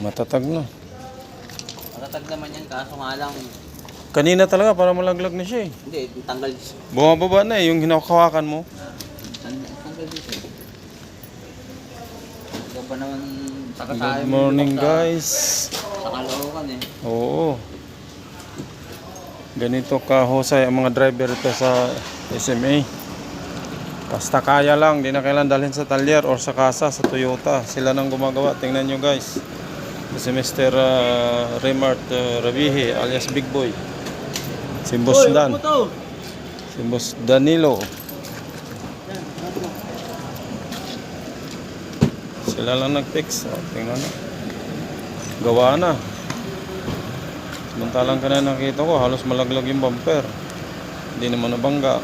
Matatag na. Matatag naman yan, kaso nga lang, Kanina talaga para malaglag na siya eh. hindi, tanggal. Bumababa na eh, yung hinakawakan mo. Tanggal dito. Ito pa naman, saka tayo. Good morning guys. Sa Caloocan eh. Oo. Ganito kahusay ang mga driver ito sa SMA. Basta kaya lang, di na kailangan dalhin sa talyer or sa kasa, sa Toyota. Sila nang gumagawa. Tingnan nyo guys. Si Mr. Remart Rabihi alias Big Boy. Si Boss Dan. Si Boss Danilo. Sila lang nag-fix. O, tingnan na. Gawa na. Samantalang kanina nakita ko, halos malaglag yung bumper. Hindi naman nabangga.